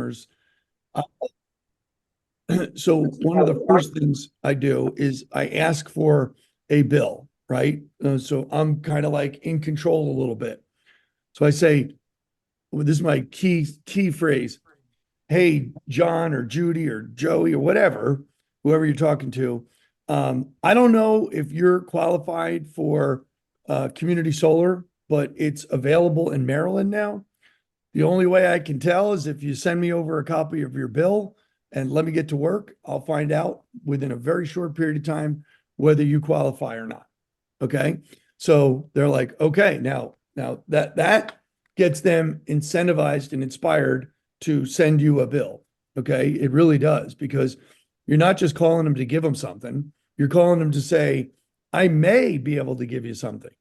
customers. Uh, So one of the first things I do is I ask for a bill, right? So I'm kind of like in control a little bit. So I say, well, this is my key phrase. Hey, John or Judy or Joey or whatever, whoever you're talking to. I don't know if you're qualified for community solar, but it's available in Maryland now. The only way I can tell is if you send me over a copy of your bill and let me get to work, I'll find out within a very short period of time whether you qualify or not. Okay. So they're like, okay, now that gets them incentivized and inspired to send you a bill. Okay. It really does, because you're not just calling them to give them something, you're calling them to say, I may be able to give you something,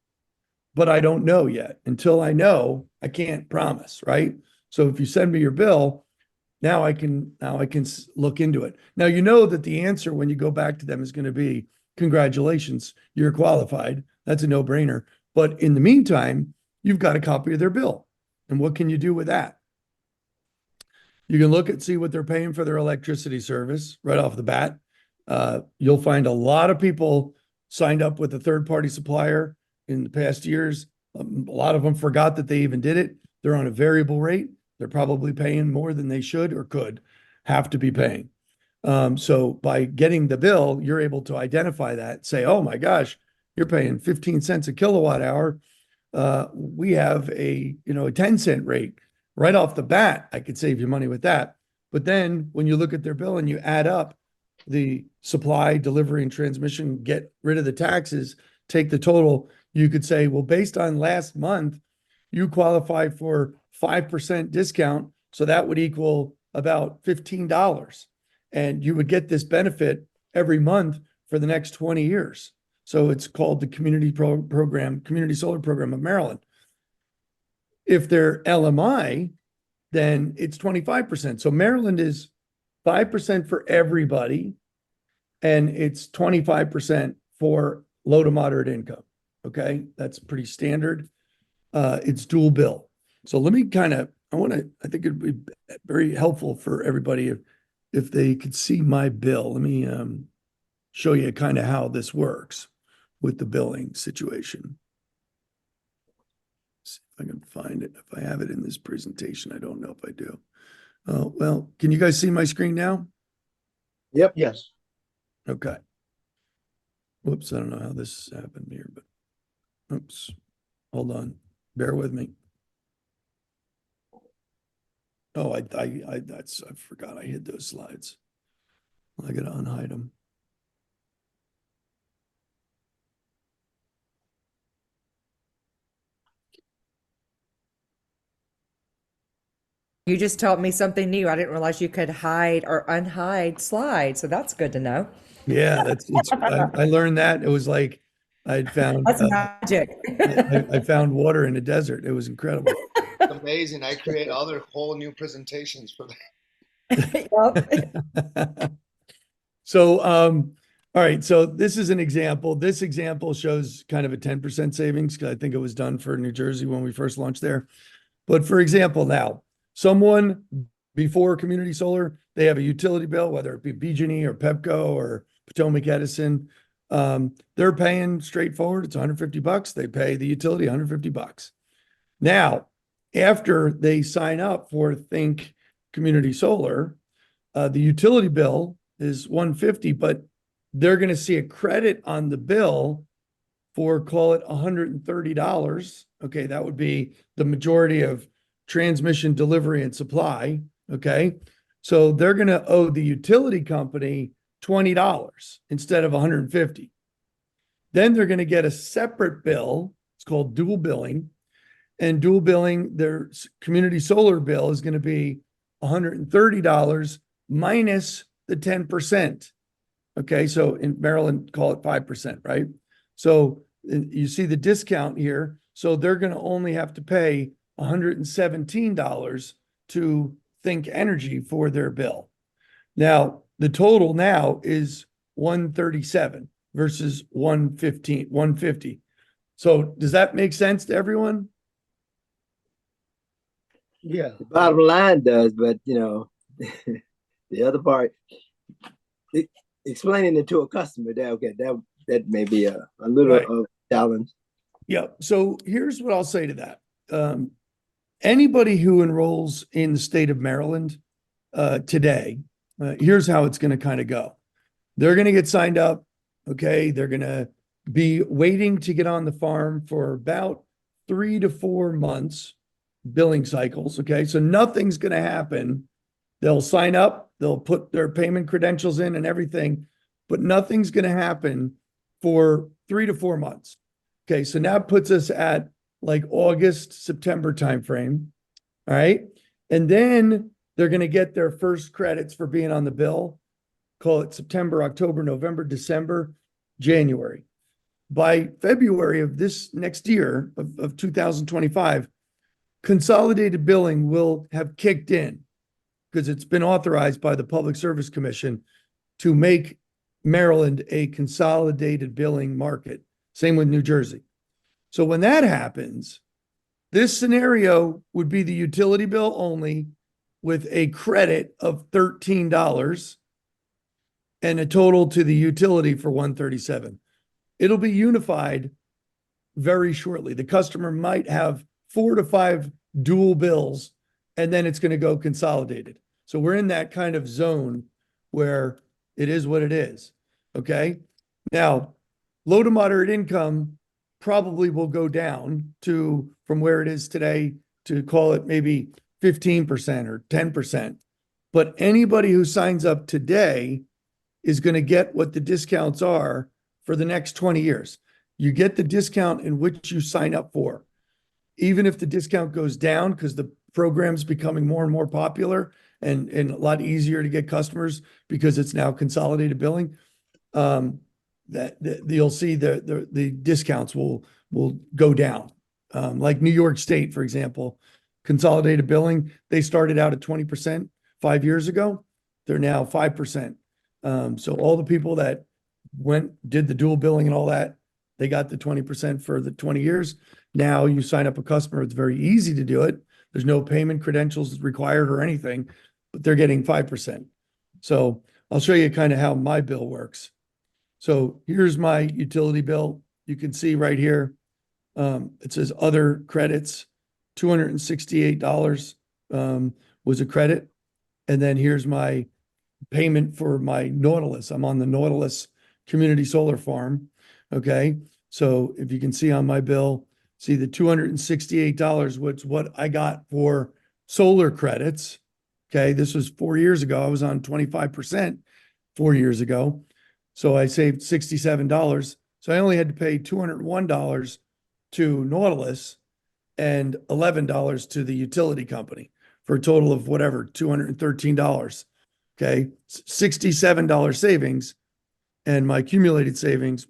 but I don't know yet. Until I know, I can't promise, right? So if you send me your bill, now I can look into it. Now you know that the answer when you go back to them is going to be congratulations, you're qualified. That's a no-brainer. But in the meantime, you've got a copy of their bill. And what can you do with that? You can look at see what they're paying for their electricity service right off the bat. You'll find a lot of people signed up with a third-party supplier in the past years. A lot of them forgot that they even did it. They're on a variable rate. They're probably paying more than they should or could have to be paying. So by getting the bill, you're able to identify that, say, oh my gosh, you're paying 15 cents a kilowatt hour. We have a 10-cent rate right off the bat. I could save you money with that. But then when you look at their bill and you add up the supply, delivery, and transmission, get rid of the taxes, take the total, you could say, well, based on last month, you qualify for 5% discount. So that would equal about $15. And you would get this benefit every month for the next 20 years. So it's called the Community Solar Program of Maryland. If they're LMI, then it's 25%. So Maryland is 5% for everybody, and it's 25% for low to moderate income. Okay, that's pretty standard. It's dual bill. So let me I think it'd be very helpful for everybody if they could see my bill. Let me show you kind of how this works with the billing situation. See if I can find it. If I have it in this presentation, I don't know if I do. Oh, well, can you guys see my screen now? Yep. Yes. Okay. Whoops, I don't know how this happened here, but oops, hold on. Bear with me. Oh, I forgot I hid those slides. I gotta unhide them. You just taught me something new. I didn't realize you could hide or unhide slides, so that's good to know. Yeah, I learned that. It was like I'd found That's magic. I found water in a desert. It was incredible. Amazing. I create other whole new presentations for that. Yep. So, all right. So this is an example. This example shows kind of a 10% savings because I think it was done for New Jersey when we first launched there. But for example, now someone before community solar, they have a utility bill, whether it be BG&E or Pepco or Potomac Edison. They're paying straightforward. It's $150. They pay the utility $150. Now, after they sign up for Think Community Solar, the utility bill is $150, but they're going to see a credit on the bill for, call it $130. Okay, that would be the majority of transmission, delivery, and supply. Okay, so they're going to owe the utility company $20 instead of $150. Then they're going to get a separate bill. It's called dual billing. And dual billing, their community solar bill is going to be $130 minus the 10%. Okay, so in Maryland, call it 5%, right? So you see the discount here. So they're going to only have to pay $117 to Think Energy for their bill. Now, the total now is $137 versus $150. So does that make sense to everyone? Yeah. The bottom line does, but the other part, e- explaining it to a customer, that may be a little Right. of a challenge. Yeah. So here's what I'll say to that. Anybody who enrolls in the state of Maryland today, here's how it's going to kind of go. They're going to get signed up. Okay. They're going to be waiting to get on the farm for about 3 to 4 months billing cycles. Okay. So nothing's going to happen. They'll sign up, they'll put their payment credentials in and everything, but nothing's going to happen for 3 to 4 months. Okay. So now it puts us at like August, September timeframe. All right. And then they're going to get their first credits for being on the bill. Call it September, October, November, December, January. By February of this next year of 2025, consolidated billing will have kicked in because it's been authorized by the Public Service Commission to make Maryland a consolidated billing market. Same with New Jersey. So when that happens, this scenario would be the utility bill only with a credit of $13 and a total to the utility for $137. It'll be unified very shortly. The customer might have 4 to 5 dual bills, and then it's going to go consolidated. So we're in that kind of zone where it is what it is. Okay. Now, low to moderate income probably will go down to from where it is today to call it maybe 15% or 10%. But anybody who signs up today is going to get what the discounts are for the next 20 years. You get the discount in which you sign up for. Even if the discount goes down because the program's becoming more and more popular and a lot easier to get customers because it's now consolidated billing, that you'll see the discounts will go down. Like New York State, for example, consolidated billing, they started out at 20% 5 years ago. They're now 5%. So all the people that did the dual billing and all that, they got the 20% for the 20 years. Now you sign up a customer, it's very easy to do it. There's no payment credentials required or anything, but they're getting 5%. So I'll show you kind of how my bill works. So here's my utility bill. You can see right here, it says other credits, $268 was a credit. And then here's my payment for my Nautilus. I'm on the Nautilus Community Solar Farm. Okay. So if you can see on my bill, see the $268, which is what I got for solar credits. Okay. This was 4 years ago. I was on 25% 4 years ago. So I saved $67. So I only had to pay $201 to Nautilus and $11 to the utility company for a total of whatever, $213. Okay. $67 savings. And my accumulated savings,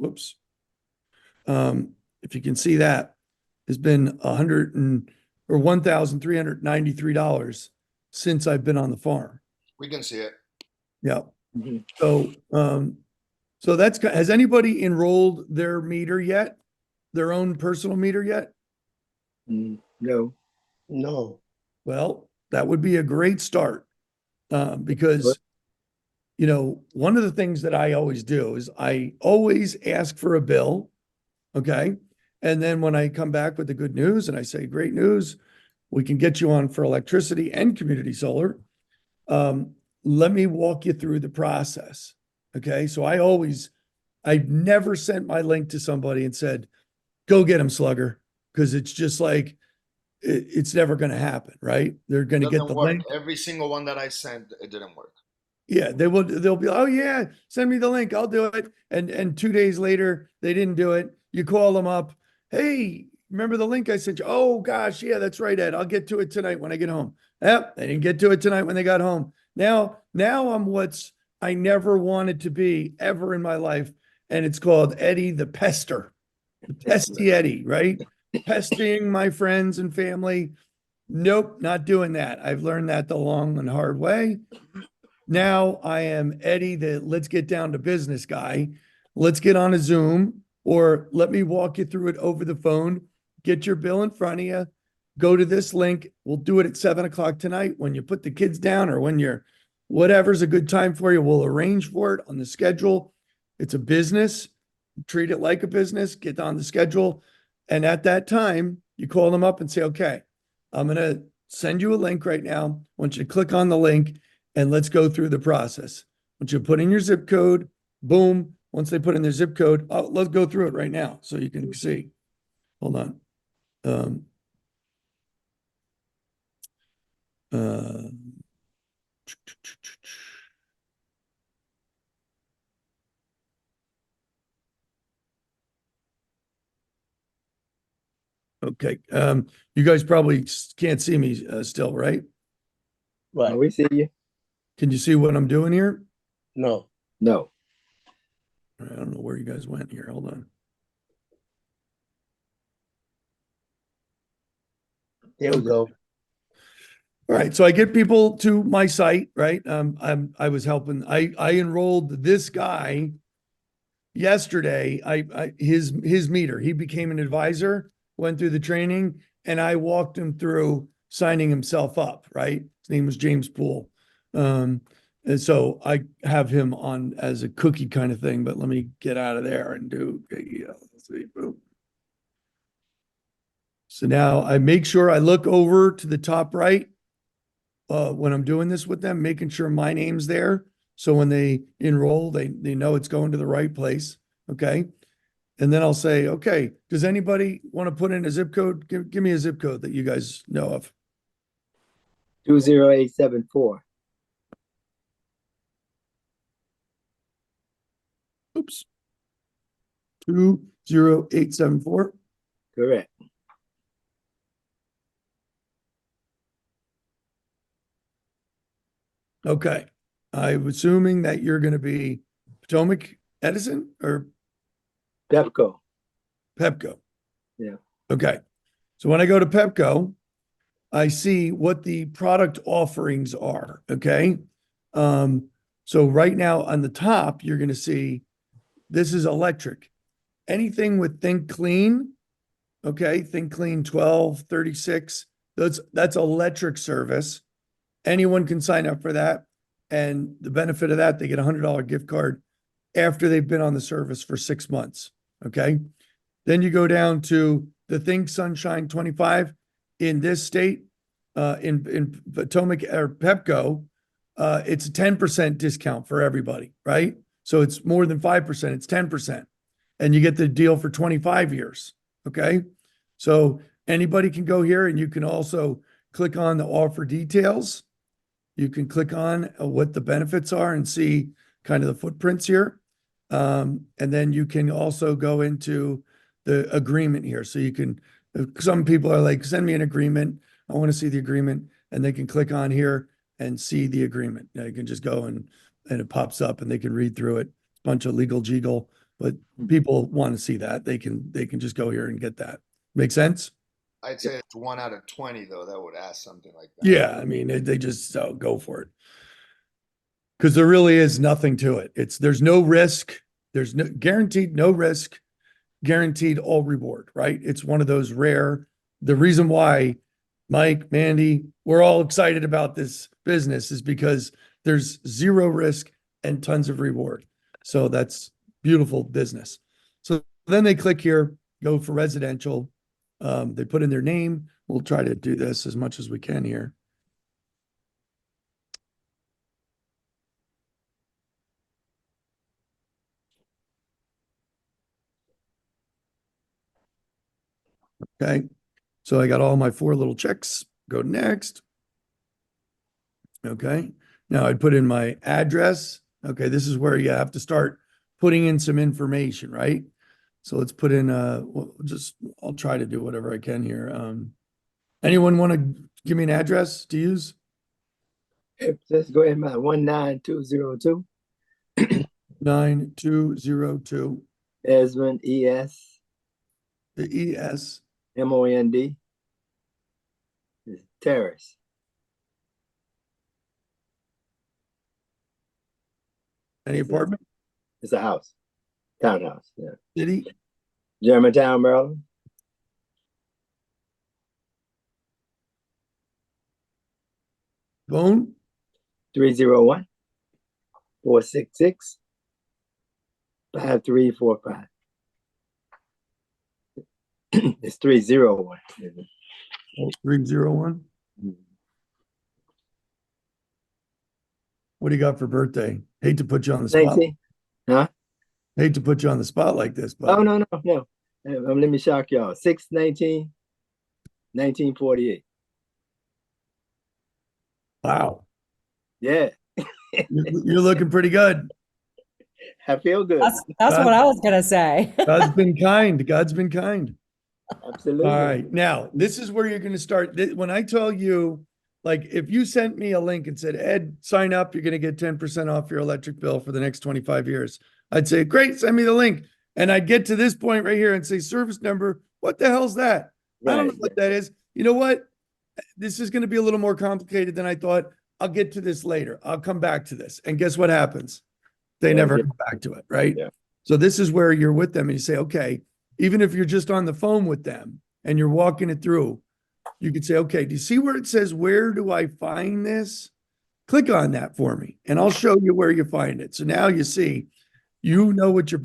if you can see that, has been $1,393 since I've been on the farm. We can see it. Yeah. Mm-hmm. So has anybody enrolled their meter yet? Their own personal meter yet? No. No. Well, that would be a great start because one of the things that I always do is I always ask for a bill. Okay. And then when I come back with the good news and I say, great news, we can get you on for electricity and community solar. Let me walk you through the process. Okay. So I've never sent my link to somebody and said, go get them, slugger. Cause it's just like, it's never going to happen. Right. They're going to get the link. Every single one that I sent, it didn't work. Yeah, they'll be, oh yeah, send me the link. I'll do it. And 2 days later, they didn't do it. You call them up. Hey, remember the link I sent you? Oh gosh, yeah, that's right, Ed. I'll get to it tonight when I get home. Yep, they didn't get to it tonight when they got home. Now I'm what's I never wanted to be ever in my life. And it's called Eddie the Pester. The pesty Eddie, right? Pesting my friends and family. Nope, not doing that. I've learned that the long and hard way. Now I am Eddie, the let's get down to business guy. Let's get on a Zoom or let me walk you through it over the phone. Get your bill in front of you. go to this link. We'll do it at 7 o'clock tonight when you put the kids down or when you're whatever's a good time for you. We'll arrange for it on the schedule. It's a business. Treat it like a business, get on the schedule. And at that time, you call them up and say, okay, I'm going to send you a link right now. I want you to click on the link and let's go through the process. I want you to put in your zip code. Boom. Once they put in their zip code, let's go through it right now so you can see. Hold on. Okay. You guys probably can't see me still, right? Oh, we see you. Can you see what I'm doing here? No. No. I don't know where you guys went here. Hold on. Here we go. All right. So I get people to my site, right? I was helping. I enrolled this guy yesterday. His meter. He became an advisor, went through the training, and I walked him through signing himself up, right? His name was James Poole. And so I have him on as a cookie kind of thing, but let me get out of there and do, let's see, boom. So now I make sure I look over to the top right when I'm doing this with them, making sure my name's there. So when they enroll, they know it's going to the right place. Okay. And then I'll say, okay, does anybody want to put in a zip code? Give me a zip code that you guys know of. 20874. Oops. 20874. Correct. Okay. I'm assuming that you're going to be Potomac Edison or Pepco. Pepco. Yeah. Okay. So when I go to Pepco, I see what the product offerings are. Okay. So right now on the top, you're going to see this is electric. Anything with Think Clean, okay, Think Clean 1236, that's electric service. Anyone can sign up for that. And the benefit of that, they get a $100 gift card after they've been on the service for 6 months. Okay. Then you go down to the Think Sunshine 25 in this state, in Potomac or Pepco, it's a 10% discount for everybody, right? So it's more than 5%, it's 10%. And you get the deal for 25 years. Okay. So anybody can go here and you can also click on the offer details. You can click on what the benefits are and see kind of the footprints here. And then you can also go into the agreement here. So you can, some people are like, send me an agreement. I want to see the agreement. And they can click on here and see the agreement. Now you can just go and it pops up and they can read through it. It's a bunch of legal jiggle, but people want to see that. They can just go here and get that. Make sense? I'd say it's 1 out of 20 though that would ask something like that. Yeah, I mean, they just go for it. Because there really is nothing to it. There's no risk. There's no guaranteed no risk, guaranteed all reward, right? It's one of those rare. The reason why Mike, Mandy, we're all excited about this business is because there's zero risk and tons of reward. So that's beautiful business. So then they click here, go for residential. They put in their name. We'll try to do this as much as we can here. Okay. So I got all my 4 little checks. Go next. Okay. Now I'd put in my address. Okay. This is where you have to start putting in some information, right? So let's put in, I'll try to do whatever I can here. Anyone want to give me an address to use? Let's go ahead and 19202. 9202. Esmond, ES. The ES. MOND. Terrace. Any apartment? It's a house. Townhouse. Yeah. City? Germantown, Maryland. Phone? 301-466-5345. It's 301. 301. What do you got for birthday? Hate to put you on the spot. 19? Huh? Hate to put you on the spot like this, but Oh, no. Let me shock y'all. 6/19/1948. wow, Yeah, you're looking pretty good. I feel good. That's what I was gonna say. God's been kind. God's been kind. Absolutely. All right. Now, this is where you're going to start. When I tell you, like, if you sent me a link and said, Ed, sign up, you're going to get 10% off your electric bill for the next 25 years. I'd say, great, send me the link. And I'd get to this point right here and say, service number. What the hell's that? I don't know what that is. You know what? This is going to be a little more complicated than I thought. I'll get to this later. I'll come back to this. And guess what happens? They never come back to it, right? Yeah. So this is where you're with them and you say, okay, even if you're just on the phone with them and you're walking it through, you could say, okay, do you see where it says, where do I find this? Click on that for me and I'll show you where you find it. So now you see, you know what you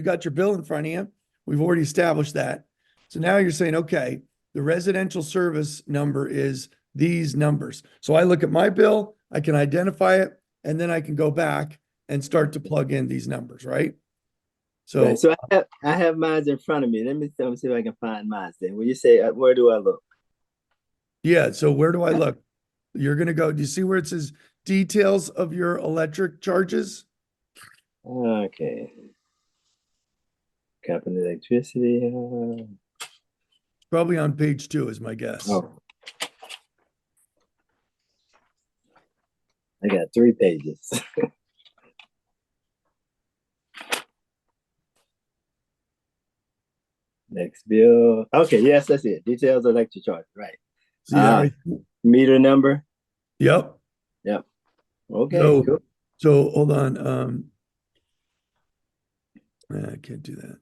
got your bill in front of you. We've already established that. So now you're saying, okay, the residential service number is these numbers. So I look at my bill, I can identify it, and then I can go back and start to plug in these numbers, right? So, Right. So I have mine in front of me. Let me see if I can find mine. Then when you say where do I look? yeah. So where do I look? You're going to go, do you see where it says details of your electric charges? Okay. Company electricity. Probably on page 2 is my guess. Oh. I got 3 pages. Next bill. Okay, yes, that's it. Details of electric charge. Right. See that right? Meter number. Yep. Okay. So, Cool. so hold on. I can't do that.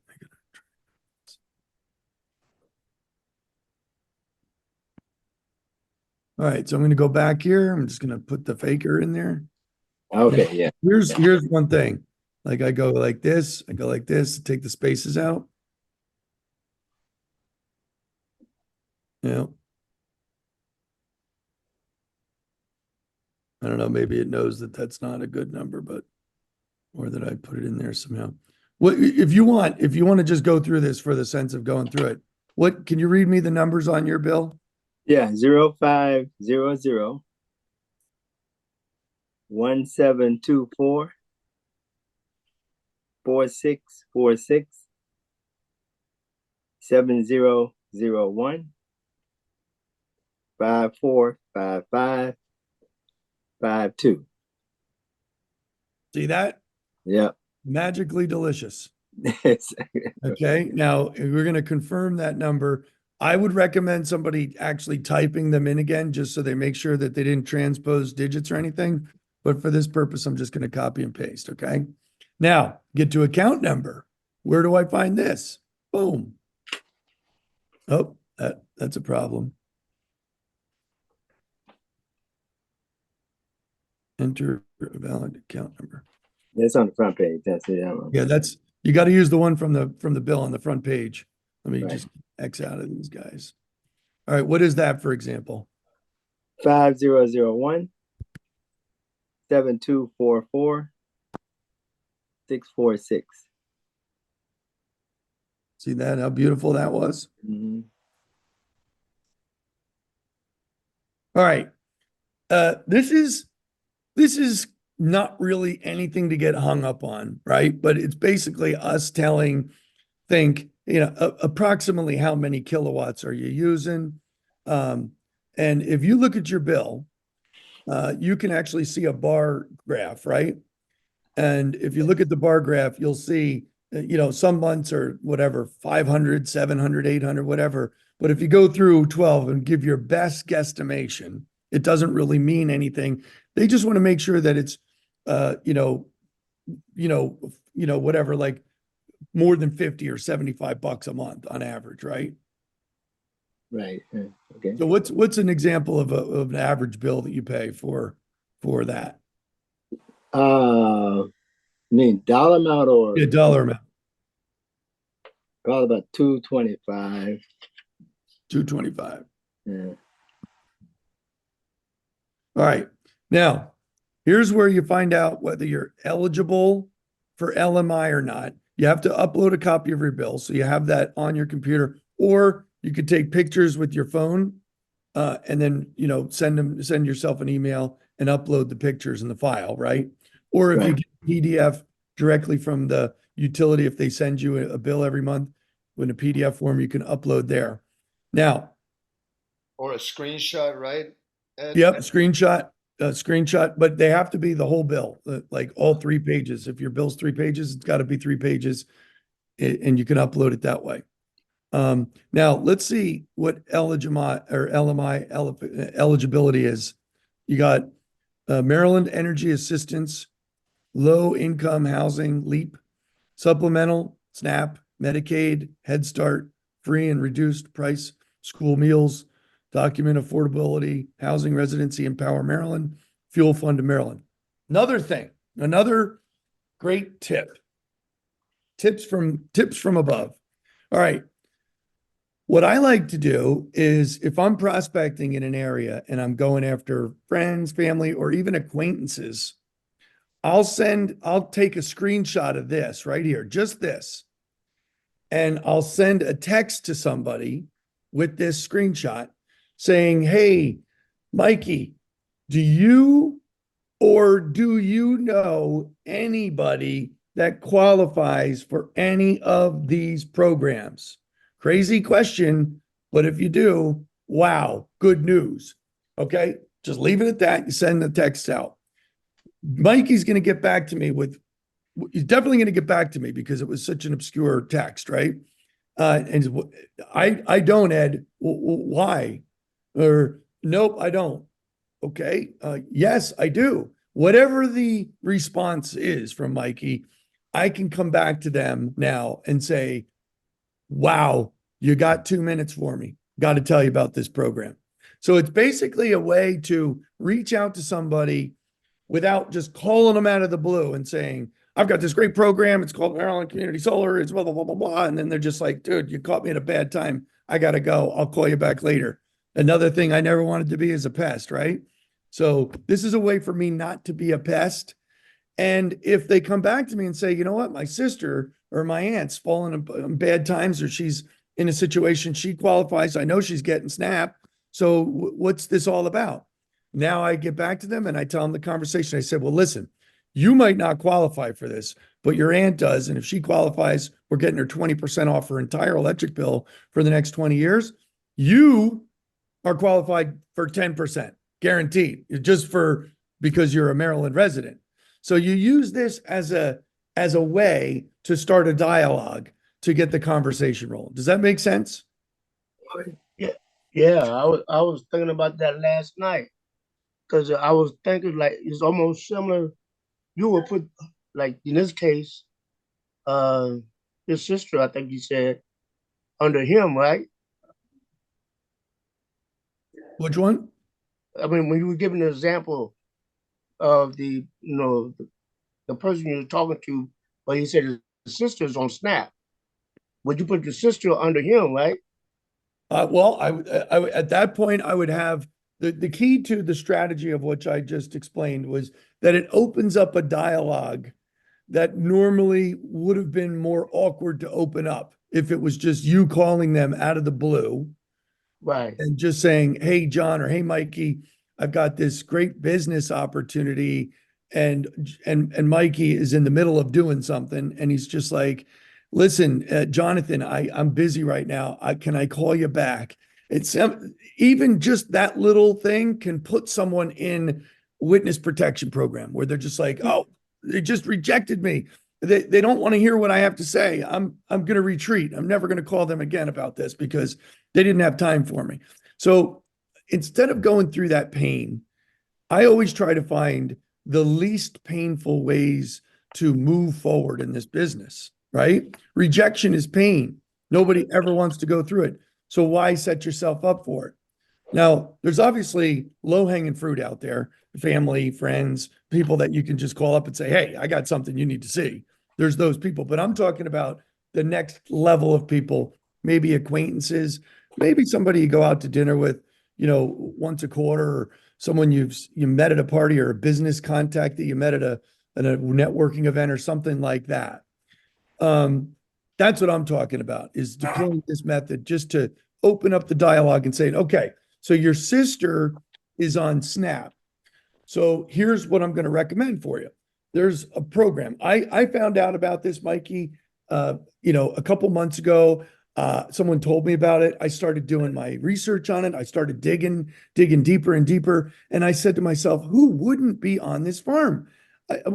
All right, so I'm going to go back here. I'm just going to put the faker in there. Okay. Yeah. Here's one thing. Like I go like this, take the spaces out. Yeah. I don't know, maybe it knows that that's not a good number, but, or that I put it in there somehow. What, if you want to just go through this for the sense of going through it, can you read me the numbers on your bill? Yeah. 0500-1724 4646 7001 545552. See that? Yeah. Magically delicious. Okay. Now we're going to confirm that number. I would recommend somebody actually typing them in again, just so they make sure that they didn't transpose digits or anything. But for this purpose, I'm just going to copy and paste. Okay. Now get to account number. Where do I find this? Boom. Oh, that's a problem. Enter a valid account number. It's on the front page. That's it. Yeah, you got to use the one from the bill on the front page. Let me Right. just X out of these guys. All right, what is that, for example? 5001-7244 646. See that, how beautiful that was? Mm-hmm. All right. This is not really anything to get hung up on, right? But it's basically us think, approximately how many kilowatts are you using? And if you look at your bill, you can actually see a bar graph, right? And if you look at the bar graph, you'll see, some months are whatever, 500, 700, 800, whatever. But if you go through 12 and give your best guesstimation, it doesn't really mean anything. They just want to make sure that it's, whatever, like more than 50 or $75 a month on average, right? Right. Okay. So what's an example of an average bill that you pay for that? I mean dollar amount or A dollar amount, probably about 225. 225. Yeah. All right. Now, here's where you find out whether you're eligible for LMI or not. You have to upload a copy of your bill, so you have that on your computer, or you could take pictures with your phone, and then send yourself an email and upload the pictures in the file, right? Or if you Right. get PDF directly from the utility, if they send you a bill every month in a PDF form, you can upload there. Now, Or a screenshot, right? Ed? yep, screenshot, but they have to be the whole bill, like all 3 pages. If your bill's 3 pages, it's got to be 3 pages, and you can upload it that way. Now let's see what LMI eligibility is. You got Maryland Energy Assistance, Low Income Housing, LEAP, Supplemental, SNAP, Medicaid, Head Start, Free and Reduced Price School Meals, Document Affordability, Housing Residency, Empower Maryland, Fuel Fund of Maryland. Another great tip. Tips from above. All right. What I like to do is if I'm prospecting in an area and I'm going after friends, family, or even acquaintances, I'll take a screenshot of this right here, just this, and I'll send a text to somebody with this screenshot saying, "Hey, Mikey, do you know anybody that qualifies for any of these programs?" Crazy question, but if you do, wow, good news. Okay, just leave it at that. You send the text out. Mikey's going to get back to me he's definitely going to get back to me because it was such an obscure text, right? And I don't, Ed. Why? Or nope, I don't. Okay. Yes, I do. Whatever the response is from Mikey, I can come back to them now and say, wow, you got 2 minutes for me. Got to tell you about this program. So it's basically a way to reach out to somebody without just calling them out of the blue and saying, I've got this great program. It's called Maryland Community Solar. It's blah, blah, blah, blah, blah. And then they're just like, dude, you caught me at a bad time. I got to go. I'll call you back later. Another thing I never wanted to be is a pest, right? So this is a way for me not to be a pest. And if they come back to me and say, you know what, my sister or my aunt's fallen in bad times, or she's in a situation she qualifies, I know she's getting SNAP. So what's this all about? Now I get back to them and I tell them the conversation. I said, well, listen, you might not qualify for this, but your aunt does. And if she qualifies, we're getting her 20% off her entire electric bill for the next 20 years. You are qualified for 10%, guaranteed, because you're a Maryland resident. So you use this as a way to start a dialogue to get the conversation rolling. Does that make sense? Yeah, yeah. I was thinking about that last night because I was thinking like it's almost similar. You would put like in this case, his sister, I think you said, under him, right? Which one? I mean, when you were giving the example of the person you were talking to, but he said his sister's on Snap. Would you put your sister under him, right? Well, at that point, I would have the key to the strategy of which I just explained was that it opens up a dialogue that normally would have been more awkward to open up if it was just you calling them out of the blue Right. and just saying, "Hey, John," or "Hey, Mikey, I've got this great business opportunity," and Mikey is in the middle of doing something, and he's just like, "Listen, Jonathan, I'm busy right now. Can I call you back?" It's even just that little thing can put someone in witness protection program where they're just like, "Oh, they just rejected me. They don't want to hear what I have to say. I'm going to retreat. I'm never going to call them again about this because they didn't have time for me." So instead of going through that pain, I always try to find the least painful ways to move forward in this business, right? Rejection is pain. Nobody ever wants to go through it. So why set yourself up for it? Now, there's obviously low-hanging fruit out there, family, friends, people that you can just call up and say, hey, I got something you need to see. There's those people, but I'm talking about the next level of people, maybe acquaintances, maybe somebody you go out to dinner with, once a quarter, or someone you met at a party, or a business contact that you met at a networking event or something like that. That's what I'm talking about, is deploying this method just to open up the dialogue and saying, okay, so your sister is on Snap. So here's what I'm going to recommend for you. There's a program. I found out about this, Mikey, a couple months ago. Someone told me about it. I started doing my research on it. I started digging deeper and deeper. And I said to myself, who wouldn't be on this farm?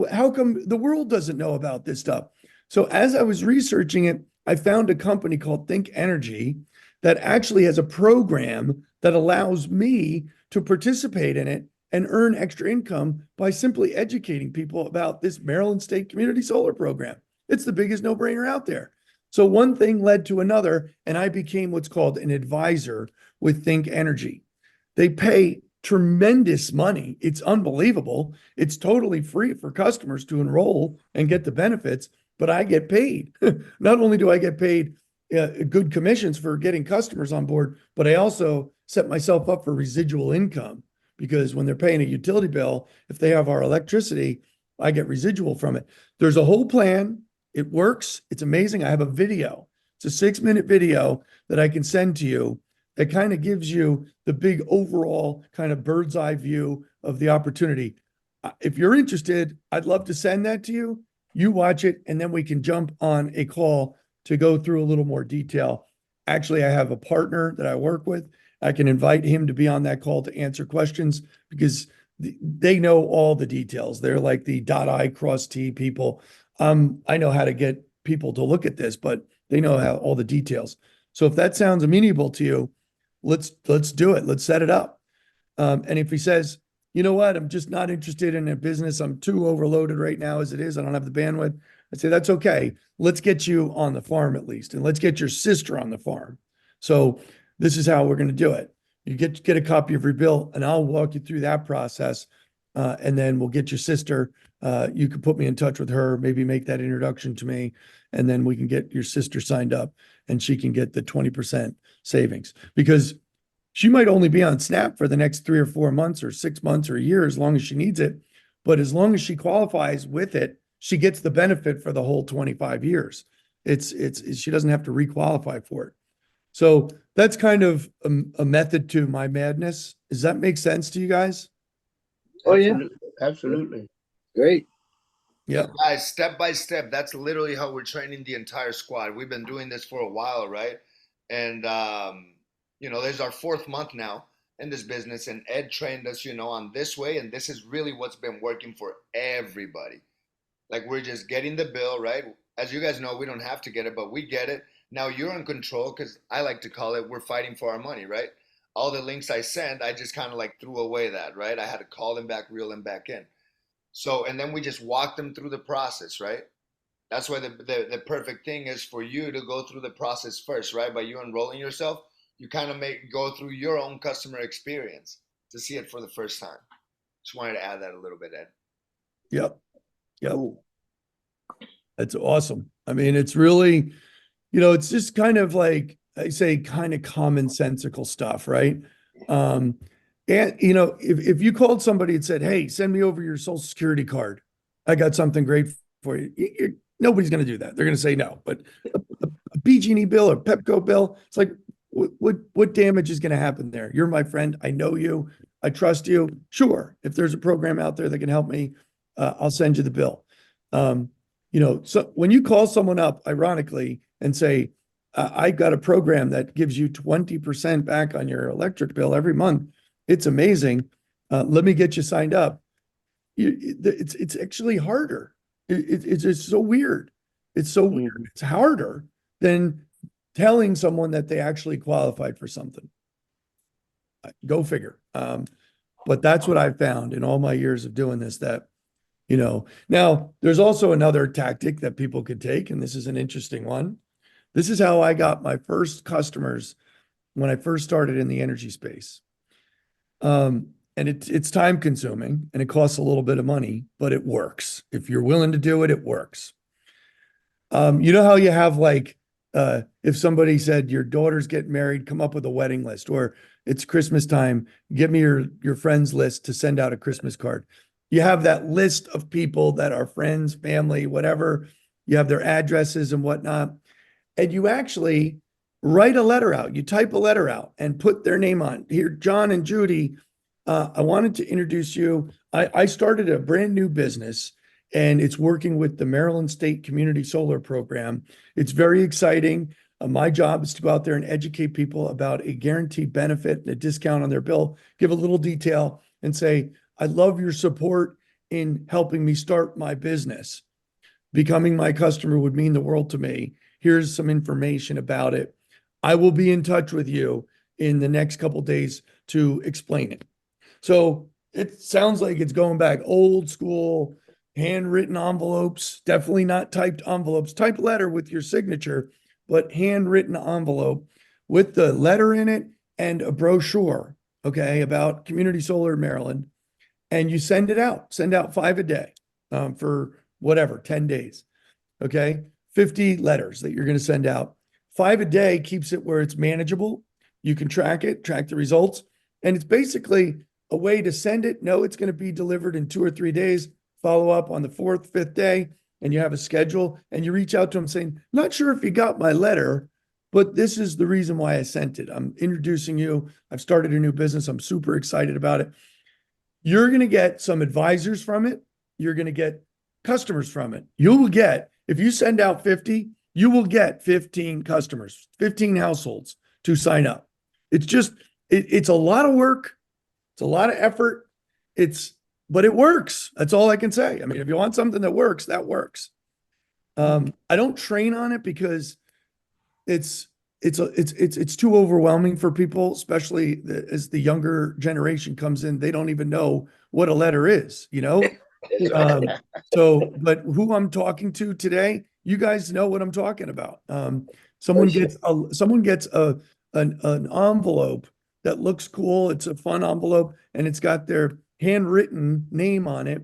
How come the world doesn't know about this stuff? So as I was researching it, I found a company called Think Energy that actually has a program that allows me to participate in it and earn extra income by simply educating people about this Maryland State Community Solar Program. It's the biggest no-brainer out there. So one thing led to another, and I became what's called an advisor with Think Energy. They pay tremendous money. It's unbelievable. It's totally free for customers to enroll and get the benefits, but I get paid. Not only do I get paid good commissions for getting customers on board, but I also set myself up for residual income, because when they're paying a utility bill, if they have our electricity, I get residual from it. There's a whole plan. It works. It's amazing. I have a video. It's a 6-minute video that I can send to you that kind of gives you the big overall kind of bird's eye view of the opportunity. If you're interested, I'd love to send that to you. You watch it, and then we can jump on a call to go through a little more detail. Actually, I have a partner that I work with. I can invite him to be on that call to answer questions, because they know all the details. They're like the .I cross T people. I know how to get people to look at this, but they know how all the details. So if that sounds amenable to you, let's do it. Let's set it up. And if he says, you know what, I'm just not interested in a business, I'm too overloaded right now as it is, I don't have the bandwidth, I say, that's okay. Let's get you on the farm at least, and let's get your sister on the farm. So this is how we're going to do it. You get a copy of your bill, and I'll walk you through that process. And then we'll get your sister. You can put me in touch with her, maybe make that introduction to me, and then we can get your sister signed up, and she can get the 20% savings, because she might only be on Snap for the next 3 or 4 months or 6 months or a year, as long as she needs it. But as long as she qualifies with it, she gets the benefit for the whole 25 years. She doesn't have to requalify for it. So that's kind of a method to my madness. Does that make sense to you guys? Oh yeah, Absolutely. great. Yeah. Guys, step by step, that's literally how we're training the entire squad. We've been doing this for a while, right? And there's our 4th month now in this business, and Ed trained us, on this way, and this is really what's been working for everybody. Like, we're just getting the bill, right? As you guys know, we don't have to get it, but we get it. Now you're in control, because I like to call it, we're fighting for our money, right? All the links I sent, I just kind of like threw away that, right? I had to call them back, reel them back in. So, and then we just walk them through the process, right? That's why the perfect thing is for you to go through the process first, right? By you enrolling yourself, you kind of go through your own customer experience to see it for the first time. Just wanted to add that a little bit, Ed. Yep. That's awesome. I mean, it's really, it's just kind of like, I say, kind of commonsensical stuff, right? And if you called somebody and said, hey, send me over your social security card, I got something great for you. Nobody's going to do that. They're going to say no. But a PG&E bill or Pepco bill, it's like, what damage is going to happen there? You're my friend. I know you. I trust you. Sure. If there's a program out there that can help me, I'll send you the bill. So when you call someone up, ironically, and say, I got a program that gives you 20% back on your electric bill every month, it's amazing. Let me get you signed up. It's actually harder. It's just so weird. It's so weird. It's harder than telling someone that they actually qualified for something. Go figure. But that's what I've found in all my years of doing this, that, now there's also another tactic that people could take, and this is an interesting one. This is how I got my first customers when I first started in the energy space. And it's time consuming and it costs a little bit of money, but it works. If you're willing to do it, it works. You know how you have like, if somebody said your daughter's getting married, come up with a wedding list, or it's Christmas time, give me your friends list to send out a Christmas card. You have that list of people that are friends, family, whatever. You have their addresses and whatnot. And you actually write a letter out. You type a letter out and put their name on. Here, John and Judy, I wanted to introduce you. I started a brand new business and it's working with the Maryland State Community Solar Program. It's very exciting. My job is to go out there and educate people about a guaranteed benefit and a discount on their bill, give a little detail and say, I love your support in helping me start my business. Becoming my customer would mean the world to me. Here's some information about it. I will be in touch with you in the next couple of days to explain it. So it sounds like it's going back old school, handwritten envelopes, definitely not typed envelopes, typed letter with your signature, but handwritten envelope with the letter in it and a brochure, okay, about community solar in Maryland. And you send it out, send out 5 a day for whatever, 10 days, okay? 50 letters that you're going to send out. 5 a day keeps it where it's manageable. You can track it, track the results. And it's basically a way to send it, know it's going to be delivered in 2 or 3 days, follow up on the 4th, 5th day, and you have a schedule and you reach out to them saying, not sure if you got my letter, but this is the reason why I sent it. I'm introducing you. I've started a new business. I'm super excited about it. You're going to get some advisors from it. You're going to get customers from it. You will get, if you send out 50, you will get 15 customers, 15 households to sign up. It's just, it's a lot of work. It's a lot of effort. But it works. That's all I can say. I mean, if you want something that works, that works. I don't train on it because it's too overwhelming for people, especially as the younger generation comes in. They don't even know what a letter is, you know? But who I'm talking to today, you guys know what I'm talking about. Someone gets an envelope that looks cool. It's a fun envelope and it's got their handwritten name on it.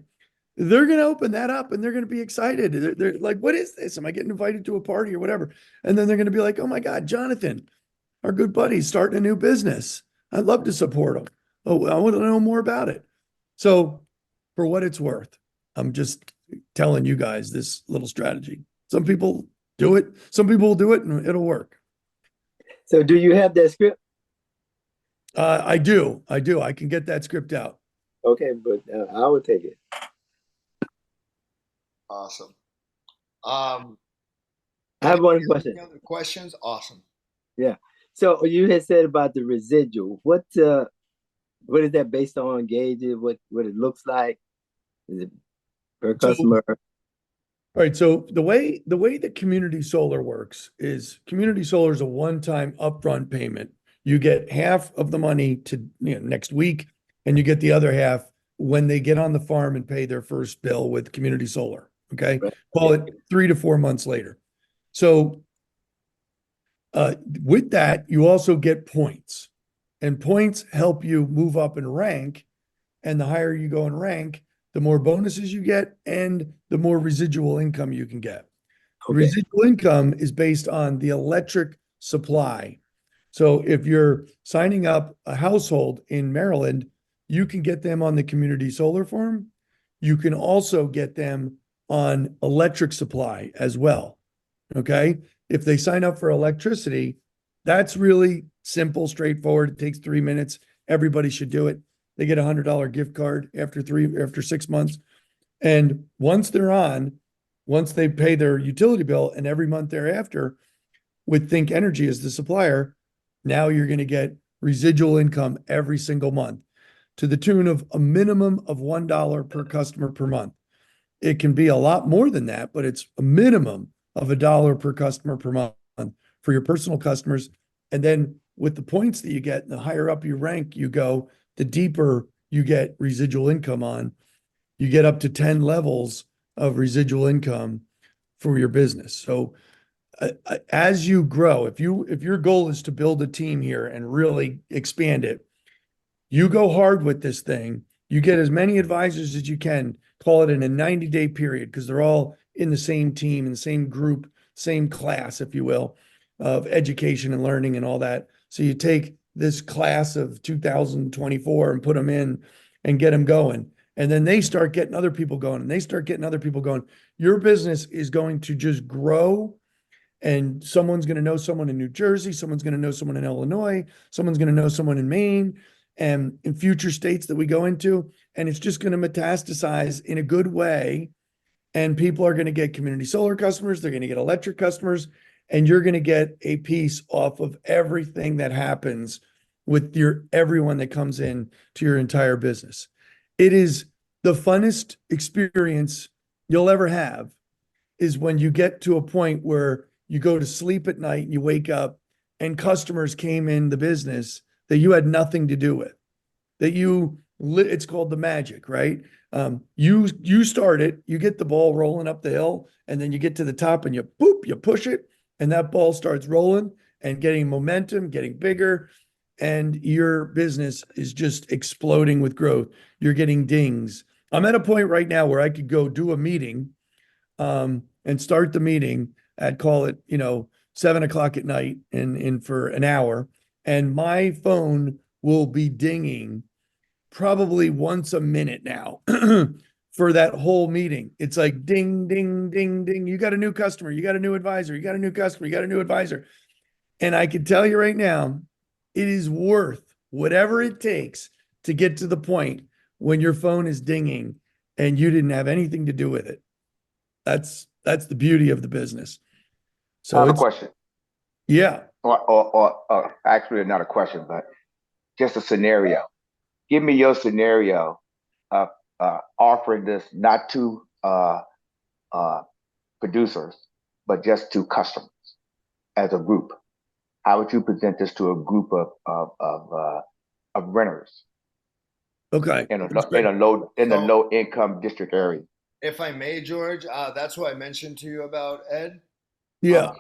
They're going to open that up and they're going to be excited. They're like, what is this? Am I getting invited to a party or whatever? And then they're going to be like, oh my God, Jonathan, our good buddy, starting a new business. I'd love to support him. Oh, I want to know more about it. So for what it's worth, I'm just telling you guys this little strategy. Some people do it. Some people will do it and it'll work. So do you have that script? I do. I can get that script out. Okay, but I will take it. Awesome. I have one question. Any other questions? Awesome. Yeah. So you had said about the residual. What is that based on? Gauges what it looks like? Is it per customer? All right. So the way that community solar works is community solar is a one-time upfront payment. You get half of the money to next week, and you get the other half when they get on the farm and pay their first bill with community solar. Okay. Right. Call it 3 to 4 months later. So with that, you also get points, and points help you move up in rank. And the higher you go in rank, the more bonuses you get and the more residual income you can get. Okay. Residual income is based on the electric supply. So if you're signing up a household in Maryland, you can get them on the community solar farm. You can also get them on electric supply as well. Okay. If they sign up for electricity, that's really simple, straightforward. It takes 3 minutes. Everybody should do it. They get a $100 gift card after 6 months. And once they pay their utility bill and every month thereafter with Think Energy as the supplier, now you're going to get residual income every single month to the tune of a minimum of $1 per customer per month. It can be a lot more than that, but it's a minimum of $1 per customer per month for your personal customers. And then with the points that you get, the higher up you rank you go, the deeper you get residual income on. You get up to 10 levels of residual income for your business. So as you grow, if your goal is to build a team here and really expand it, you go hard with this thing. You get as many advisors as you can, call it in a 90-day period, because they're all in the same team, in the same group, same class, if you will, of education and learning and all that. So you take this class of 2024 and put them in and get them going. And then they start getting other people going, and they start getting other people going. Your business is going to just grow, and someone's going to know someone in New Jersey, someone's going to know someone in Illinois, someone's going to know someone in Maine, and in future states that we go into, and it's just going to metastasize in a good way. And people are going to get community solar customers, they're going to get electric customers, and you're going to get a piece off of everything that happens with everyone that comes in to your entire business. It is the funnest experience you'll ever have, is when you get to a point where you go to sleep at night and you wake up and customers came in the business that you had nothing to do with, it's called the magic, right? You start it, you get the ball rolling up the hill, and then you get to the top and you push it, and that ball starts rolling and getting momentum, getting bigger, and your business is just exploding with growth. You're getting dings. I'm at a point right now where I could go do a meeting, and start the meeting at, call it, 7 o'clock at night, and for an hour, and my phone will be dinging probably once a minute now for that whole meeting. It's like ding, ding, ding, ding. You got a new customer. You got a new advisor. You got a new customer. You got a new advisor. And I can tell you right now, it is worth whatever it takes to get to the point when your phone is dinging and you didn't have anything to do with it. That's the beauty of the business. I have a it's, question, yeah. or actually not a question, but just a scenario. Give me your scenario of offering this not to producers, but just to customers as a group. How would you present this to a group of renters Okay. in a That's great. low income district area? If I may, George, that's what I mentioned to you about, Ed. Yeah.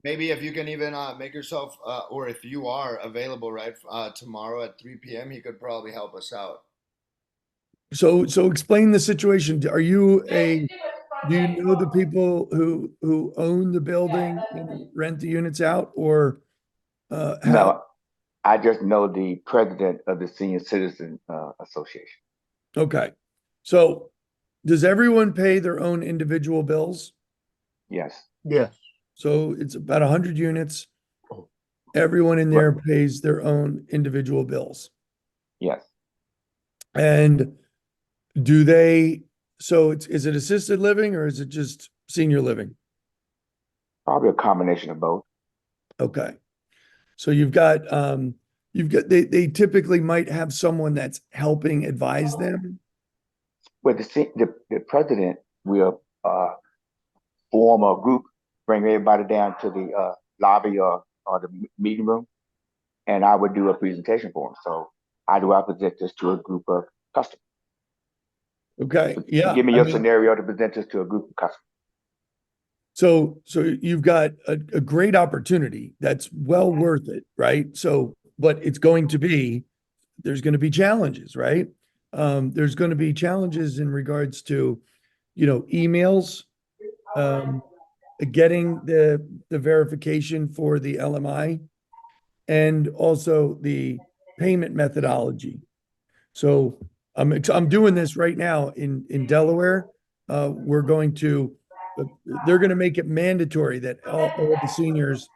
Maybe if you can even make yourself, or if you are available, right, tomorrow at 3 p.m., he could probably help us out. So explain the situation. Do you know the people who own the building and rent the units out, or how? No, I just know the president of the Senior Citizen Association. Okay. So does everyone pay their own individual bills? Yes. Yes. So it's about 100 units. Everyone in there pays their own individual bills. Yes. And is it assisted living or is it just senior living? Probably a combination of both. Okay. So they typically might have someone that's helping advise them. With the president will form a group, bring everybody down to the lobby or the meeting room, and I would do a presentation for them. So how do I present this to a group of customers? Okay. Yeah. Give me your scenario to present this to a group of customers. So you've got a great opportunity that's well worth it, right? But there's going to be challenges, right? There's going to be challenges in regards to, emails, getting the verification for the LMI, and also the payment methodology. So I'm doing this right now in Delaware. They're going to make it mandatory that all the seniors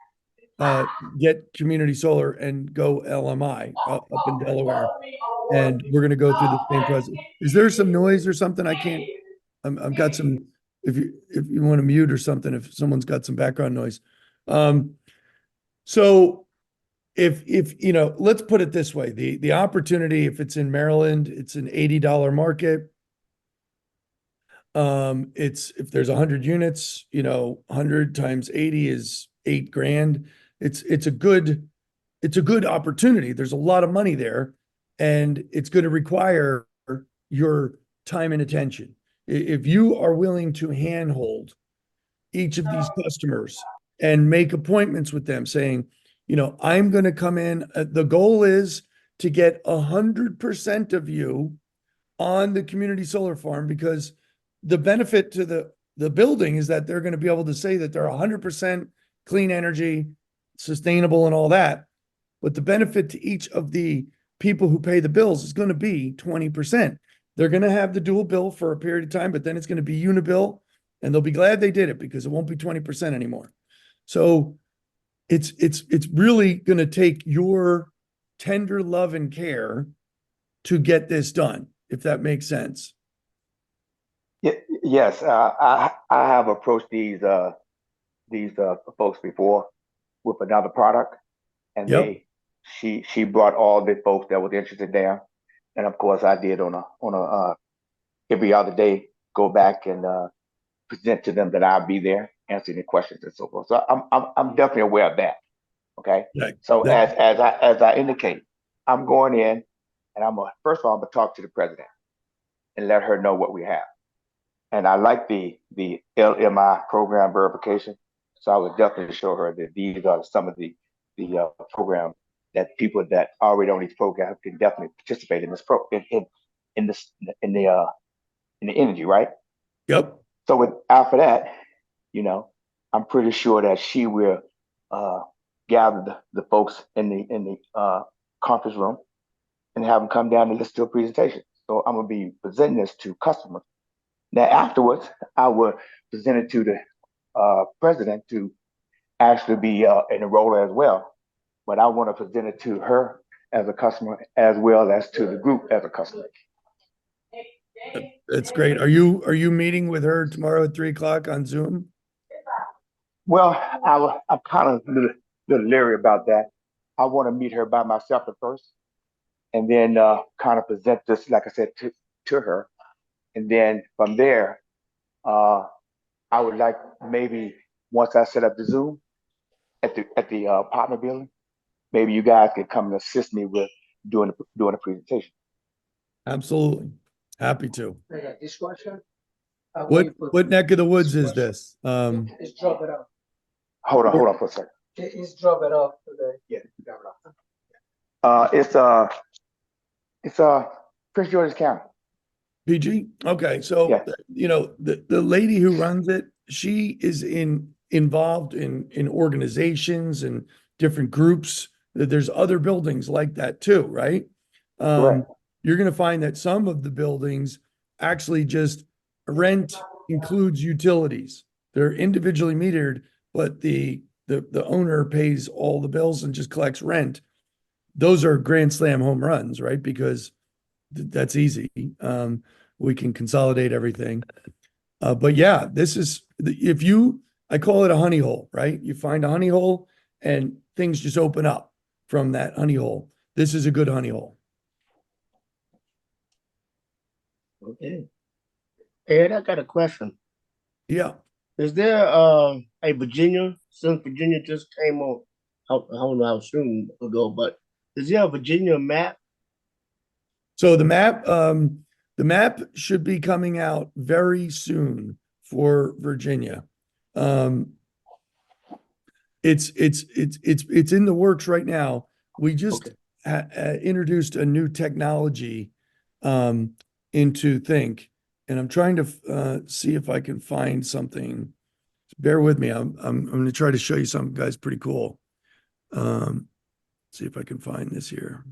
get community solar and go LMI up in Delaware. And we're going to go through the same process. Is there some noise or something? I've got some, if you want to mute or something, if someone's got some background noise. So if let's put it this way, the opportunity, if it's in Maryland, it's an $80 market. If there's 100 units, 100 times 80 is $8,000. It's a good opportunity. There's a lot of money there, and it's going to require your time and attention. If you are willing to handhold each of these customers and make appointments with them saying, you know, I'm going to come in. The goal is to get 100% of you on the community solar farm, because the benefit to the building is that they're going to be able to say that they're 100% clean energy, sustainable and all that. But the benefit to each of the people who pay the bills is going to be 20%. They're going to have the dual bill for a period of time, but then it's going to be unibill, and they'll be glad they did it because it won't be 20% anymore. So it's really going to take your tender love and care to get this done, if that makes sense. Yes, I have approached these folks before with another product, and Yep. she brought all the folks that was interested there, and of course I did on a every other day go back and present to them that I'll be there, answering the questions and so forth. So I'm definitely aware of that. Okay. Right. So as I indicate, I'm going in, and first of all, I'm gonna talk to the president and let her know what we have. And I like the LMI program verification. So I would definitely show her that these are some of the program that people that already on these programs can definitely participate in this in this in the energy, right? Yep. So after that, you know, I'm pretty sure that she will gather the folks in the conference room and have them come down and listen to a presentation. So I'm gonna be presenting this to customers. Now afterwards, I will present it to the president to actually be an enroller as well. But I want to present it to her as a customer as well as to the group as a customer. That's great. Are you meeting with her tomorrow at 3 o'clock on Zoom? Well, I'm kind of a little leery about that. I want to meet her by myself at first, and then kind of present this, like I said, to her. And then from there, I would like maybe once I set up the Zoom at the partner building, maybe you guys could come and assist me with doing a presentation. Absolutely. Happy to. I got this question. What neck of the woods is this? It's drop it off. Hold on for a second. It's drop it off today. Yeah, drop it off. It's Prince George's County. PG? Okay. So, Yeah. you know, the lady who runs it, she is involved in organizations and different groups. There's other buildings like that too, right? Correct. You're going to find that some of the buildings actually just rent includes utilities. They're individually metered, but the owner pays all the bills and just collects rent. Those are grand slam home runs, right? Because that's easy. We can consolidate everything. But yeah, this is, I call it a honey hole, right? You find a honey hole and things just open up from that honey hole. This is a good honey hole. Okay. Ed, I got a question. Yeah. Is there a Virginia, since Virginia just came on, I don't know how soon ago, but is there a Virginia map? So the map should be coming out very soon for Virginia. It's in the works right now. We just introduced a new technology into Think, and I'm trying to see if I can find something. Bear with me. I'm going to try to show you something, guys. Pretty cool. See if I can find this here.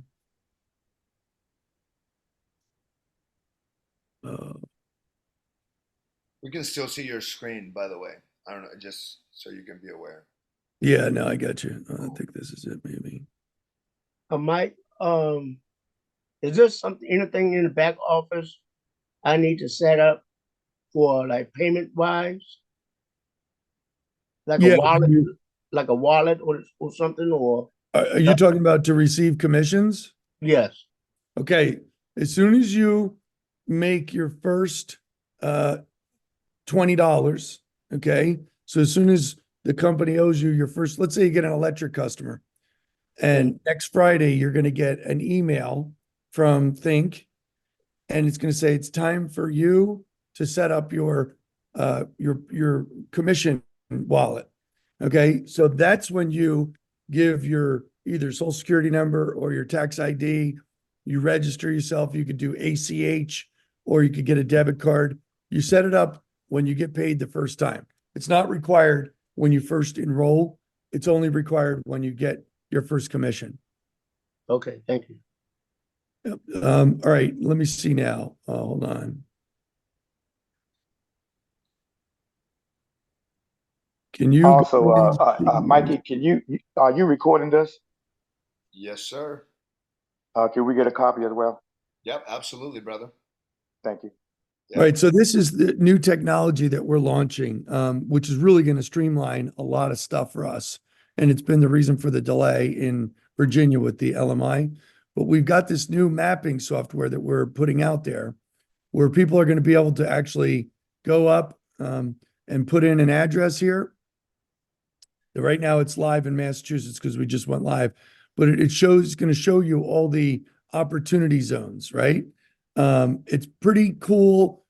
We can still see your screen, by the way. I don't know, just so you can be aware. Yeah, no, I got you. I think this is it, maybe. Mike, is there anything in the back office I need to set up for like payment wise? Like Yeah, a wallet or something, or are you talking about to receive commissions? yes. Okay. As soon as you make your first $20, okay. So as soon as the company owes you your first, let's say you get an electric customer, and next Friday you're going to get an email from Think, and it's going to say, it's time for you to set up your commission wallet. Okay, so that's when you give your either social security number or your tax ID, you register yourself, you could do ACH, or you could get a debit card. You set it up when you get paid the first time. It's not required when you first enroll. It's only required when you get your first commission. Okay, thank you. All right, let me see now. Hold on. Can you Also, go and Mikey, are you recording this? Yes, sir. Can we get a copy as well? Yep, absolutely, brother. Thank you. All right, so this is the new technology that we're launching, which is really going to streamline a lot of stuff for us. And it's been the reason for the delay in Virginia with the LMI. But we've got this new mapping software that we're putting out there where people are going to be able to actually go up and put in an address here. Right now it's live in Massachusetts because we just went live, but it's going to show you all the opportunity zones, right? It's pretty cool,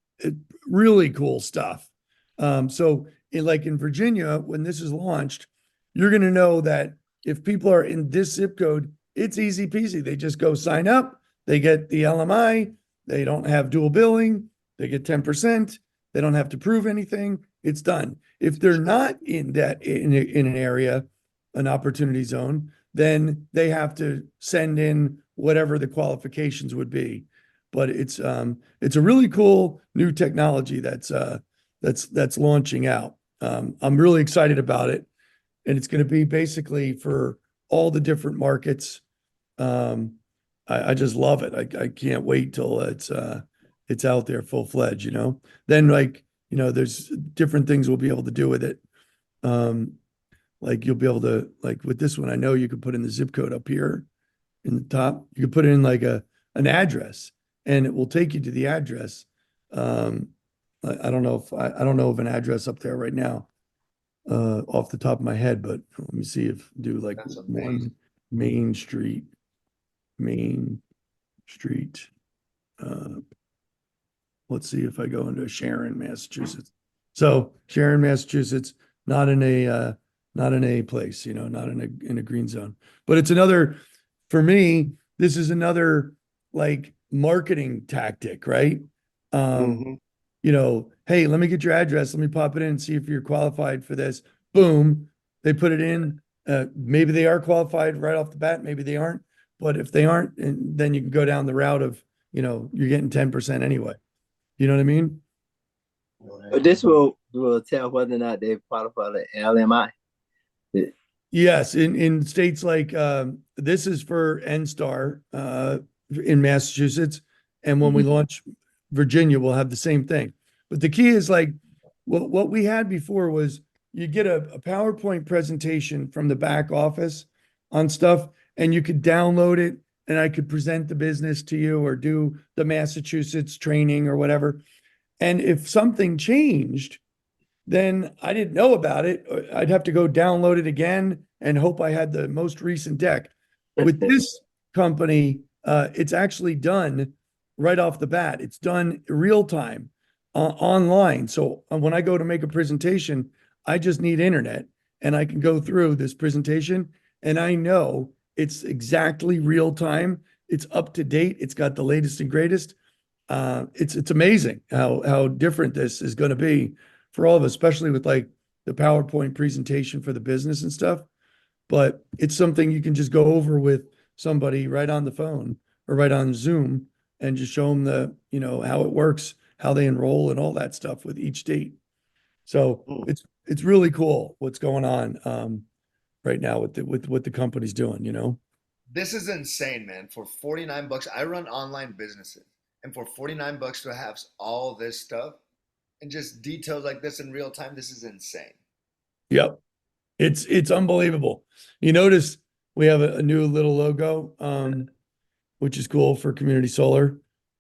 really cool stuff. So like in Virginia, when this is launched, you're going to know that if people are in this zip code, it's easy peasy. They just go sign up, they get the LMI, they don't have dual billing, they get 10%, they don't have to prove anything, it's done. If they're not in that in an area, an opportunity zone, then they have to send in whatever the qualifications would be. But it's a really cool new technology that's launching out. I'm really excited about it, and it's going to be basically for all the different markets. I just love it. I can't wait till it's out there full fledged. Then there's different things we'll be able to do with it. Like you'll be able to, like with this one, I know you could put in the zip code up here in the top. You could put in like an address, and it will take you to the address. I don't know I don't know of an address up there right now, off the top of my head, but let me see if do like That's one amazing. Main Street. Let's see if I go into Sharon, Massachusetts. So Sharon, Massachusetts, not in a place, not in a green zone. But it's another, for me, this is another like marketing tactic, right? Mhm. Hey, let me get your address. Let me pop it in and see if you're qualified for this. Boom, they put it in. Maybe they are qualified right off the bat. Maybe they aren't. But if they aren't, and then you can go down the route of, you're getting 10% anyway. You know what I mean? But this will tell whether or not they qualify for the LMI. Yes, in states like this is for NSTAR in Massachusetts, and when we launch Virginia, we'll have the same thing. But the key is like what we had before was you get a PowerPoint presentation from the back office on stuff, and you could download it, and I could present the business to you or do the Massachusetts training or whatever. And if something changed, then I didn't know about it. I'd have to go download it again and hope I had the most recent deck. With this company, it's actually done right off the bat. It's done real time online. So when I go to make a presentation, I just need internet and I can go through this presentation and I know it's exactly real time. It's up to date. It's got the latest and greatest. It's amazing how different this is going to be for all of us, especially with like the PowerPoint presentation for the business and stuff. But it's something you can just go over with somebody right on the phone or right on Zoom and just show them how it works, how they enroll and all that stuff with each date. So it's really cool what's going on right now with what the company's doing. This is insane, man. For 49 bucks, I run online businesses. And for 49 bucks to have all this stuff and just details like this in real time, this is insane. Yep. It's unbelievable. You notice we have a new little logo, which is cool for community solar.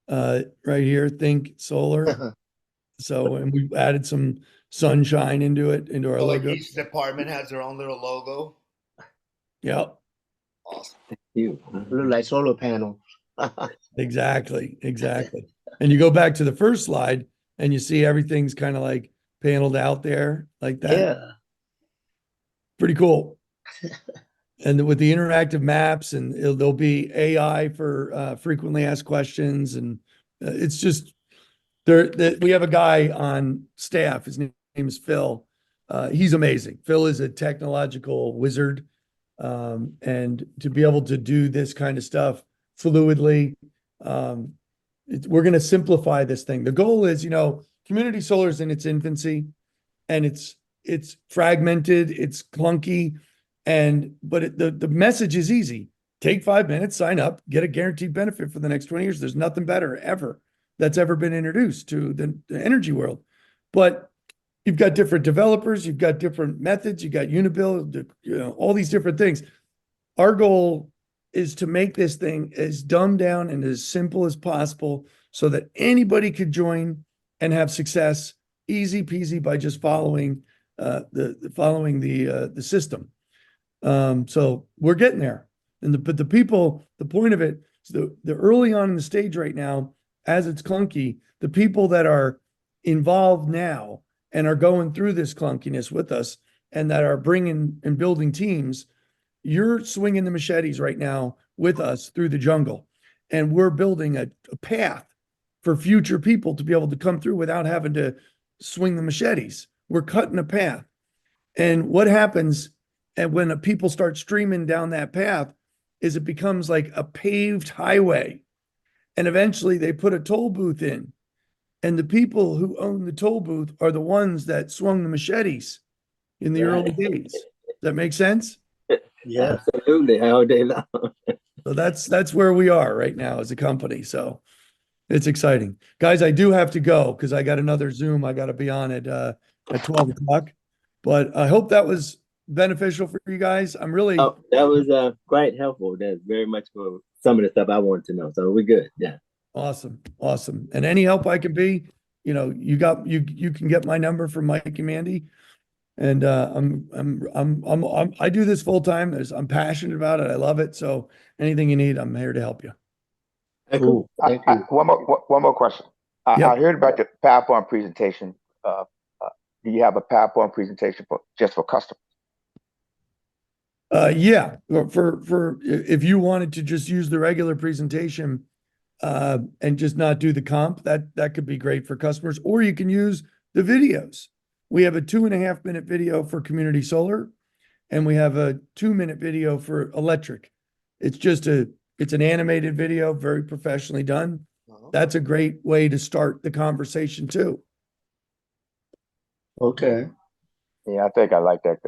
Right here, think solar. So, and we added some sunshine into our So like logo. each department has their own little logo. Yep, Awesome. You. Look like solar panels. exactly. And you go back to the first slide and you see everything's kind of like paneled out there like that. Yeah. Pretty cool. And with the interactive maps, and there'll be AI for frequently asked questions, and it's just we have a guy on staff. His name is Phil. He's amazing. Phil is a technological wizard, and to be able to do this kind of stuff fluidly, we're going to simplify this thing. The goal is, community solar is in its infancy, and it's fragmented, it's clunky, but the message is easy. Take 5 minutes, sign up, get a guaranteed benefit for the next 20 years. There's nothing better ever that's ever been introduced to the energy world. But you've got different developers, you've got different methods, you've got Unibill, all these different things. Our goal is to make this thing as dumbed down and as simple as possible so that anybody could join and have success, easy peasy, by just following the system. So we're getting there. But the people, the point of it is the early on in the stage right now, as it's clunky, the people that are involved now and are going through this clunkiness with us and that are bringing and building teams, you're swinging the machetes right now with us through the jungle. And we're building a path for future people to be able to come through without having to swing the machetes. We're cutting a path. And what happens when people start streaming down that path is it becomes like a paved highway. And eventually they put a toll booth in. And the people who own the toll booth are the ones that swung the machetes in the early days. Does that make sense? Yeah. Absolutely, all day long. So that's where we are right now as a company. So it's exciting. Guys, I do have to go because I got another Zoom I got to be on at 12 o'clock. But I hope that was beneficial for you guys. I'm really That was quite helpful. That's very much for some of the stuff I wanted to know. So we're good. Yeah. awesome. And any help I can be, you can get my number from Mike and Mandy. And I do this full time. I'm passionate about it. I love it. So anything you need, I'm here to help you. Cool. Thank you. One more question. Yep. I heard about the PowerPoint presentation. Do you have a PowerPoint presentation just for customers? Yeah, for if you wanted to just use the regular presentation and just not do the comp, that could be great for customers. Or you can use the videos. We have a 2.5-minute video for community solar, and we have a 2-minute video for electric. It's an animated video, very professionally done. That's a great way to start the conversation too. Okay. Yeah, I think I like that.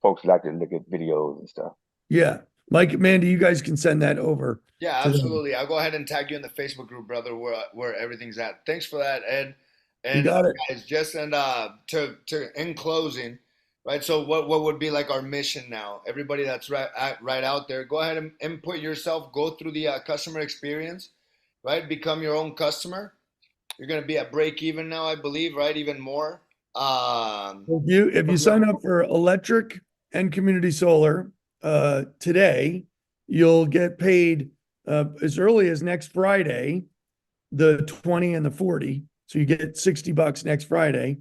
Folks like to look at videos and stuff. Yeah. Mike, Mandy, you guys can send that over. Yeah, to them. absolutely. I'll go ahead and tag you in the Facebook group, brother, where everything's at. Thanks for that, Ed. You And got it. guys, just to in closing, right? So what would be like our mission now? Everybody that's right out there, go ahead and input yourself. Go through the customer experience, right? Become your own customer. You're gonna be at break even now, I believe, right? Even more. If you sign up for electric and community solar today, you'll get paid as early as next Friday, the 20 and the 40. So you get $60 next Friday,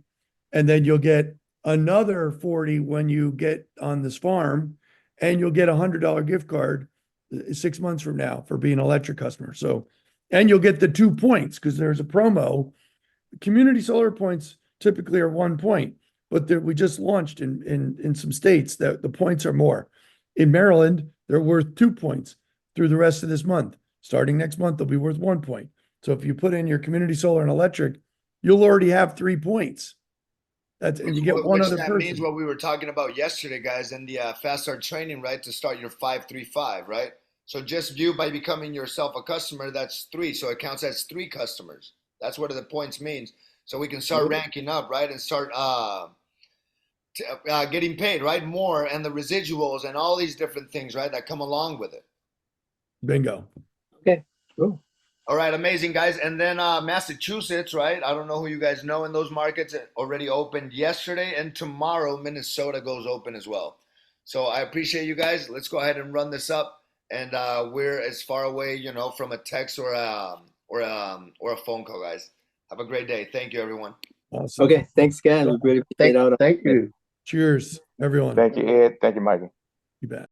and then you'll get another 40 when you get on this farm, and you'll get $100 gift card 6 months from now for being an electric customer. So, and you'll get the 2 points because there's a promo. Community solar points typically are 1 point, but we just launched in some states that the points are more. In Maryland, they're worth 2 points through the rest of this month. Starting next month, they'll be worth 1 point. So if you put in your community solar and electric, you'll already have 3 points. And you get one other that person. means what we were talking about yesterday, guys, in the Fast Start training, right? To start your 5-3-5, right? So just you by becoming yourself a customer, that's 3. So it counts as 3 customers. That's what the points means. So we can start ranking up, right? And start getting paid, right? More, and the residuals and all these different things, right? That come along with it. Bingo. Okay, cool. All right, amazing, guys. And then Massachusetts, right? I don't know who you guys know in those markets. It already opened yesterday, and tomorrow Minnesota goes open as well. So I appreciate you guys. Let's go ahead and run this up. And we're as far away, from a text or a phone call, guys. Have a great day. Thank you, everyone. Awesome. Okay, thanks, guys. We really appreciate all the Thank you. Cheers. everyone. Thank you, Ed. Thank you, Mikey. You bet.